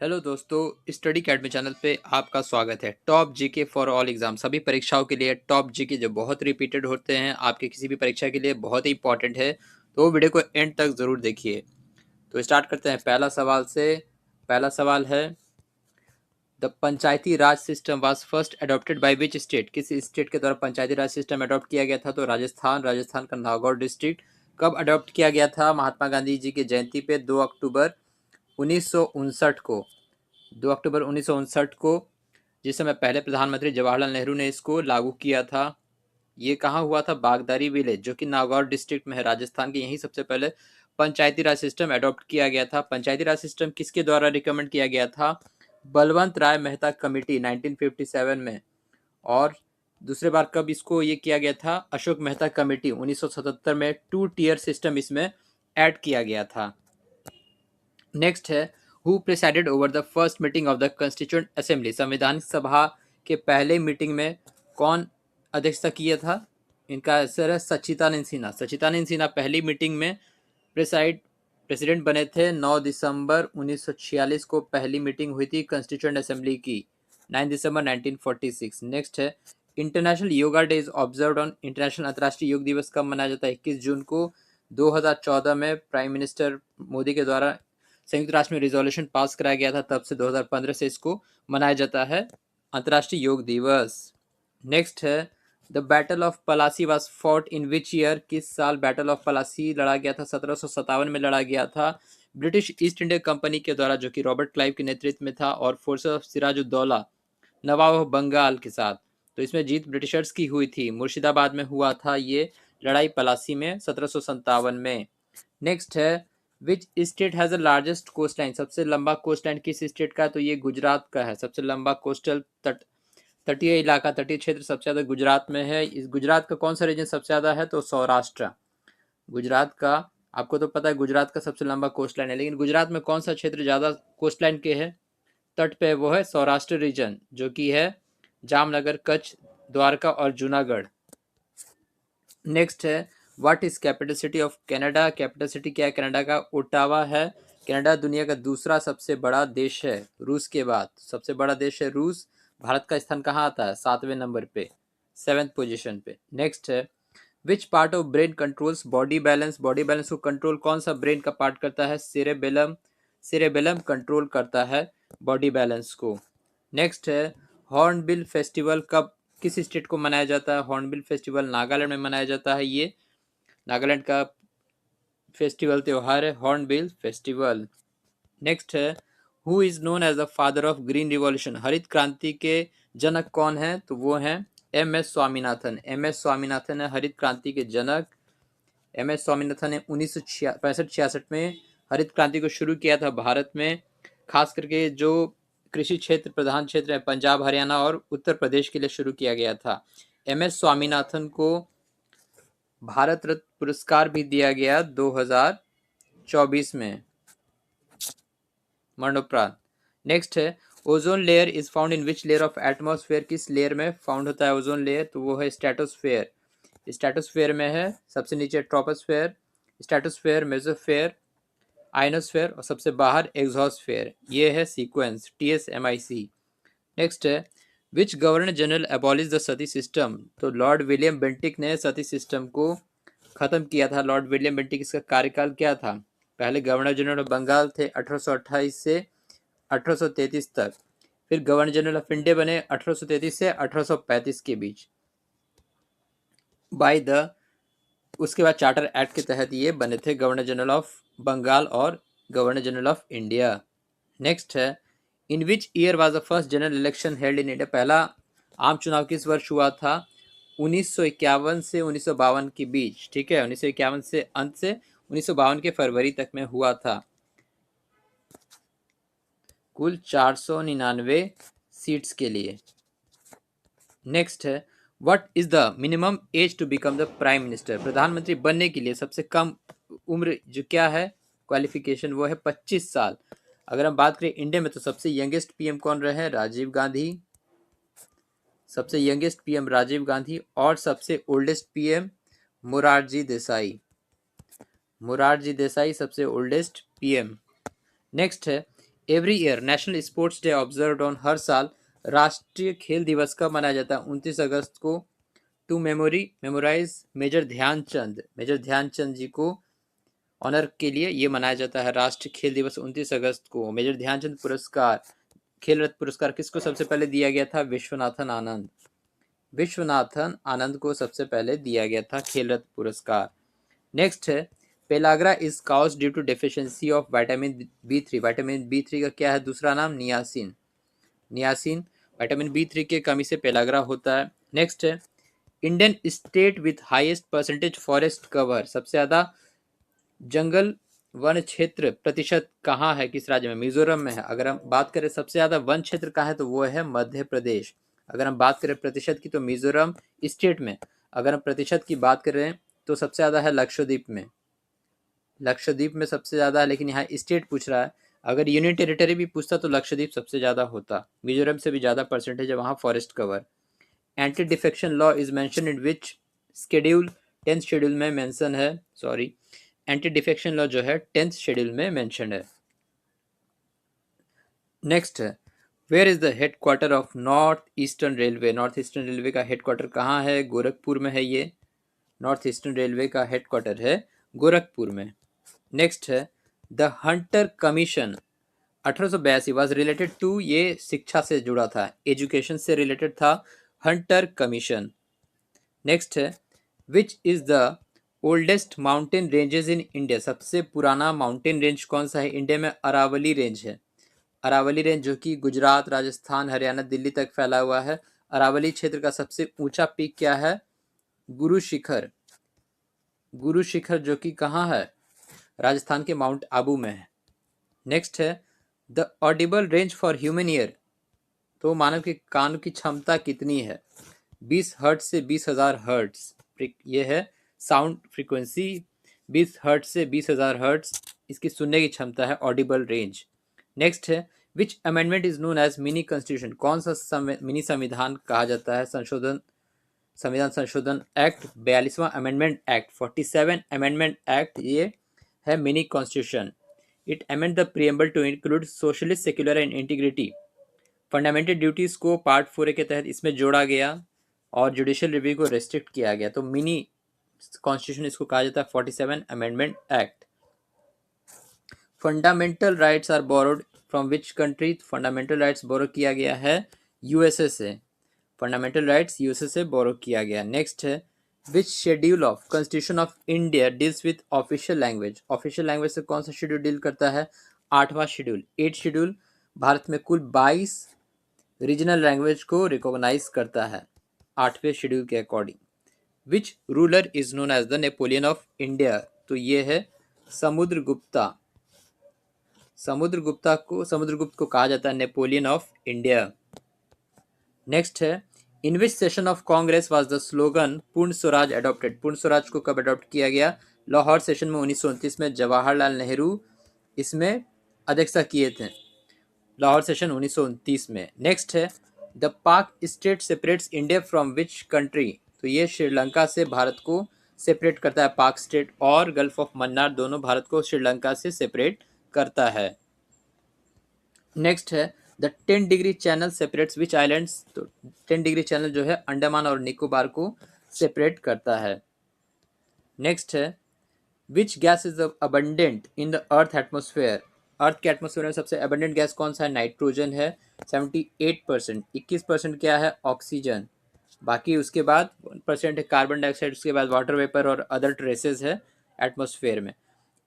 Hello दोस्तों, study academy channel पे आपका स्वागत है। Top GK for all exam, सभी परीक्षाओं के लिए टॉप जीके जो बहुत रिपीटेड होते हैं, आपके किसी भी परीक्षा के लिए बहुत ही इंपॉर्टेंट है। तो वीडियो को एंड तक ज़रूर देखिए। तो स्टार्ट करते हैं पहला सवाल से। पहला सवाल है, the Panchayati Raj system was first adopted by which state? किस स्टेट के द्वारा पंचायती राज सिस्टम अडॉप्ट किया गया था? तो राजस्थान का नागौर डिस्ट्रिक्ट। कब अडॉप्ट किया गया था? महात्मा गांधी जी की जयंती पे 2 अक्टूबर 1959 को। 2 अक्टूबर 1959 को, जिस समय पहले प्रधानमंत्री जवाहरलाल नेहरू ने इसको लागू किया था। ये कहाँ हुआ था? बागदारी विलेज, जो कि नागौर डिस्ट्रिक्ट में है, राजस्थान के। यहीं सबसे पहले पंचायती राज सिस्टम अडॉप्ट किया गया था। पंचायती राज सिस्टम किसके द्वारा रिकमेंड किया गया था? बलवंत राय मेहता कमेटी 1957 में। और दूसरे बार कब इसको ये किया गया था? अशोक मेहता कमेटी 1977 में। 2 टियर सिस्टम इसमें ऐड किया गया था। नेक्स्ट है, who presided over the first meeting of the constituent assembly? संवैधानिक सभा के पहले मीटिंग में कौन अध्यक्षता किया था? इनका आंसर है सच्चिदानंद सिन्हा। सच्चिदानंद सिन्हा पहली मीटिंग में प्रेसिडेंट बने थे। 9 दिसंबर 1946 को पहली मीटिंग हुई थी कंस्टिट्यूएंट असेंबली की। 9 दिसंबर 1946। नेक्स्ट है, international yoga day is observed on, international अंतर्राष्ट्रीय योग दिवस कब मनाया जाता है? 21 जून को। 2014 में प्राइम मिनिस्टर मोदी के द्वारा संयुक्त राष्ट्र में रिजोल्यूशन पास कराया गया था, तब से 2015 से इसको मनाया जाता है अंतर्राष्ट्रीय योग दिवस। नेक्स्ट है, the battle of Plassey was fought in which year? किस साल बैटल ऑफ पलासी लड़ा गया था? 1757 में लड़ा गया था ब्रिटिश ईस्ट इंडिया कंपनी के द्वारा, जो कि रॉबर्ट क्लाइव के नेतृत्व में था, और forces of Sirajuddaula Nawab of Bengal के साथ। तो इसमें जीत ब्रिटिशर्स की हुई थी। मुर्शिदाबाद में हुआ था ये लड़ाई, पलासी में, 1757 में। नेक्स्ट है, which state has the largest coast line? सबसे लंबा कोस्ट लाइन किस स्टेट का है? तो ये गुजरात का है। सबसे लंबा कोस्टल तटीय इलाका, तटीय क्षेत्र सबसे ज्यादा गुजरात में है। इस गुजरात का कौन सा रीजन सबसे ज्यादा है? तो सौराष्ट्र। गुजरात का, आपको तो पता है गुजरात का सबसे लंबा कोस्ट लाइन है, लेकिन गुजरात में कौन सा क्षेत्र ज्यादा कोस्ट लाइन के है, तट पे? वो है सौराष्ट्र रीजन, जो कि है जामनगर, कच्छ, द्वारका और जूनागढ़। नेक्स्ट है, what is capital city of Canada? Capital city क्या है कनाडा का? ओटावा है। कनाडा दुनिया का दूसरा सबसे बड़ा देश है रूस के बाद। सबसे बड़ा देश है रूस। भारत का स्थान कहाँ आता है? 7वें नंबर पे, 7th पोजीशन पे। नेक्स्ट है, which part of brain controls body balance? Body balance को कंट्रोल कौन सा ब्रेन का पार्ट करता है? सेरेबेलम। सेरेबेलम कंट्रोल करता है बॉडी बैलेंस को। नेक्स्ट है, हॉर्नबिल फेस्टिवल कब, किस स्टेट को मनाया जाता है? हॉर्नबिल फेस्टिवल नागालैंड में मनाया जाता है। ये नागालैंड का फेस्टिवल त्योहार है हॉर्नबिल फेस्टिवल। नेक्स्ट है, who is known as the father of green revolution? हरित क्रांति के जनक कौन है? तो वो हैं एम.एस. स्वामीनाथन। एम.एस. स्वामीनाथन है हरित क्रांति के जनक। एम.एस. स्वामीनाथन ने 1965-66 में हरित क्रांति को शुरू किया था भारत में। खास करके जो कृषि क्षेत्र, प्रधान क्षेत्र है, पंजाब, हरियाणा और उत्तर प्रदेश के लिए शुरू किया गया था। एम.एस. स्वामीनाथन को भारत रत्न पुरस्कार भी दिया गया 2024 में, मरणोपरांत। नेक्स्ट है, ozone layer is found in which layer of atmosphere? किस लेयर में फाउंड होता है ओजोन लेयर? तो वो है स्ट्रेटोस्फेयर। स्ट्रेटोस्फेयर में है। सबसे नीचे ट्रोपोस्फेयर, स्ट्रेटोस्फेयर, मेसोस्फेयर, आयनोस्फेयर और सबसे बाहर एग्जॉस्फेयर। ये है सीक्वेंस, TSMIC। नेक्स्ट है, which governor general abolish the sati system? तो लॉर्ड विलियम बेंटिक ने सती सिस्टम को खत्म किया था। लॉर्ड विलियम बेंटिक, इसका कार्यकाल क्या था? पहले गवर्नर जनरल ऑफ बंगाल थे 1828 से 1833 तक। फिर गवर्नर जनरल ऑफ इंडिया बने 1833 से 1835 के बीच बाय द, उसके बाद चार्टर एक्ट के तहत ये बने थे गवर्नर जनरल ऑफ बंगाल और governor general of India. Next है, in which year was the first general election held in India? पहला आम चुनाव किस वर्ष हुआ था? 1951 से 1952 के बीच। ठीक है, 1951 से अंत से 1952 के फरवरी तक में हुआ था। कुल 499 सीट्स के लिए। नेक्स्ट है, what is the minimum age to become the prime minister? प्रधानमंत्री बनने के लिए सबसे कम उम्र जो क्या है, क्वालिफिकेशन, वो है 25 साल। अगर हम बात करें इंडिया में, तो सबसे यंगेस्ट पीएम कौन रहे? राजीव गांधी। सबसे यंगेस्ट पीएम राजीव गांधी। और सबसे ओल्डेस्ट पीएम मोरारजी देसाई। मोरारजी देसाई सबसे ओल्डेस्ट पीएम। नेक्स्ट है, every year national sports day observed on, हर साल राष्ट्रीय खेल दिवस कब मनाया जाता है? 29 अगस्त को। टू मेमोराइज मेजर ध्यानचंद जी को ऑनर के लिए ये मनाया जाता है राष्ट्रीय खेल दिवस 29 अगस्त को। मेजर ध्यानचंद पुरस्कार, खेल रत्न पुरस्कार किसको सबसे पहले दिया गया था? विश्वनाथन आनंद को सबसे पहले दिया गया था खेल रत्न पुरस्कार। नेक्स्ट है, pellagra is cause due to deficiency of vitamin B3। Vitamin B3 का क्या है दूसरा नाम? नियासिन। विटामिन B3 के कमी से पेलाग्रा होता है। नेक्स्ट है, Indian state with highest percentage forest cover, सबसे ज्यादा जंगल वन क्षेत्र प्रतिशत कहाँ है, किस राज्य में? मिजोरम में है। अगर हम बात करें सबसे ज्यादा वन क्षेत्र कहाँ है तो वो है मध्य प्रदेश। अगर हम बात करें प्रतिशत की तो मिजोरम स्टेट में। अगर हम प्रतिशत की बात करें तो सबसे ज्यादा है लक्षद्वीप में सबसे ज्यादा है, लेकिन यहाँ स्टेट पूछ रहा है। अगर यूनियन टेरिटरी भी पूछता तो लक्षद्वीप सबसे ज्यादा होता। मिजोरम से भी ज्यादा परसेंटेज है वहाँ forest cover. Anti defection law is mention in which schedule? 10th schedule में मेंशन है। सॉरी, एंटी डिफेक्शन लॉ जो है 10th शेड्यूल में मेंशन है। नेक्स्ट है, where is the headquarter of north eastern railway? North eastern railway का headquarter कहाँ है? गोरखपुर में है ये। नॉर्थ ईस्टर्न रेलवे का हेडक्वार्टर है गोरखपुर में। नेक्स्ट है, the hunter commission 1882 was related to, ये शिक्षा से जुड़ा था, एजुकेशन से रिलेटेड था हंटर कमीशन। नेक्स्ट है, which is the oldest mountain ranges in India? सबसे पुराना माउंटेन रेंज कौन सा है इंडिया में? अरावली रेंज है। अरावली रेंज जो कि गुजरात, राजस्थान, हरियाणा, दिल्ली तक फैला हुआ है। अरावली क्षेत्र का सबसे ऊंचा पीक क्या है? गुरु शिखर जो कि कहाँ है? राजस्थान के माउंट आबू में है। नेक्स्ट है, the Audible range for human ear, तो मानव के कान की क्षमता कितनी है? 20 हर्ट्ज से 20,000 हर्ट्ज, ये है साउंड फ्रीक्वेंसी। 20 हर्ट्ज से 20,000 हर्ट्ज इसकी सुनने की क्षमता है, ऑडिबल रेंज। नेक्स्ट है, which amendment is known as mini constitution? कौन सा मिनी संविधान कहा जाता है? संविधान संशोधन एक्ट, 42वां अमेंडमेंट एक्ट, 47 अमेंडमेंट एक्ट, ये है mini constitution. It amend the preamble to include socialist, secular and integrity. Fundamental duties को पार्ट 4 के तहत इसमें जोड़ा गया और जुडिशियल रिव्यू को रेस्ट्रिक्ट किया गया, तो मिनी कॉन्स्टिट्यूशन इसको कहा जाता है 47 amendment act. Fundamental rights are borrowed from which country? Fundamental rights borrow किया गया है यूएसए से। फंडामेंटल राइट्स यूएसए से बोरो किया गया। नेक्स्ट है, which schedule of constitution of India deals with official language? Official language से कौन सा शेड्यूल डील करता है? 8वां शेड्यूल। 8 शेड्यूल भारत में कुल 22 रीजनल लैंग्वेज को रिकॉग्नाइज करता है 8वें शेड्यूल के according. Which ruler is known as the Napoleon of India? तो ये है समुद्रगुप्त को कहा जाता है नेपोलियन ऑफ इंडिया। नेक्स्ट है, in which session of Congress was the slogan Purna Swaraj adopted? पूर्ण स्वराज को कब अडॉप्ट किया गया? लाहौर सेशन में 1929 में जवाहरलाल नेहरू इसमें अध्यक्षता किए थे, लाहौर सेशन 1929 में। नेक्स्ट है, द पाक state separates India from which country? तो ये श्रीलंका से भारत को सेपरेट करता है। पाक स्टेट और गल्फ ऑफ मन्नार दोनों भारत को श्रीलंका से सेपरेट करता है। नेक्स्ट है, the 10 degree channel separates which islands? तो 10 डिग्री चैनल जो है अंडमान और निकोबार को सेपरेट करता है। नेक्स्ट है, which gas is abundant in the earth atmosphere? Earth के एटमोसफेयर में सबसे अबंडेंट गैस कौन सा है? नाइट्रोजन है 78%। 21% क्या है? ऑक्सीजन। बाकी उसके बाद 1% है कार्बन डाइऑक्साइड, उसके बाद वाटर वेपर और अदर ट्रेसेस है एटमोसफेयर में।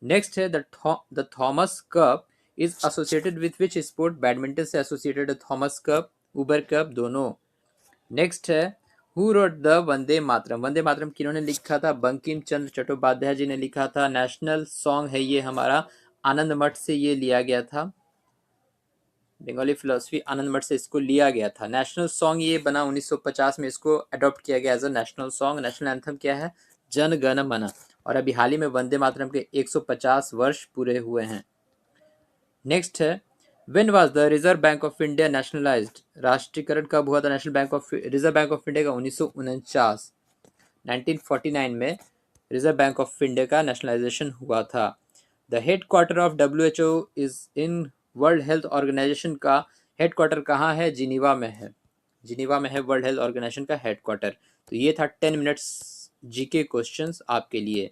नेक्स्ट है, the Thomas cup is associated with which sport? Badminton से एसोसिएटेड है थॉमस कप, उबर कप दोनों। नेक्स्ट है, who wrote the Vande Mataram? Vande Mataram किन्होंने लिखा था? बंकिम चंद्र चट्टोपाध्याय जी ने लिखा था। नेशनल सॉन्ग है ये हमारा, आनंद मठ से ये लिया गया था, बंगाली फिलोसफी आनंद मठ से इसको लिया गया था। नेशनल सॉन्ग ये बना 1950 में, इसको अडॉप्ट किया गया as a national song. National anthem क्या है? जन गण मन। और अभी हाल ही में वंदे मातरम के 150 वर्ष पूरे हुए हैं। नेक्स्ट है, when was the reserve bank of India nationalised? राष्ट्रीयकरण कब हुआ था रिजर्व बैंक ऑफ इंडिया का? 1949, 1949 में रिजर्व बैंक ऑफ इंडिया का नेशनलाइजेशन हुआ था। The head quarter of WHO is in world health organization का हेडक्वार्टर कहाँ है? जिनीवा में है। जिनीवा में है वर्ल्ड हेल्थ ऑर्गेनाइजेशन का हेडक्वार्टर। तो ये था 10 मिनट्स जीके क्वेश्चंस आपके लिए।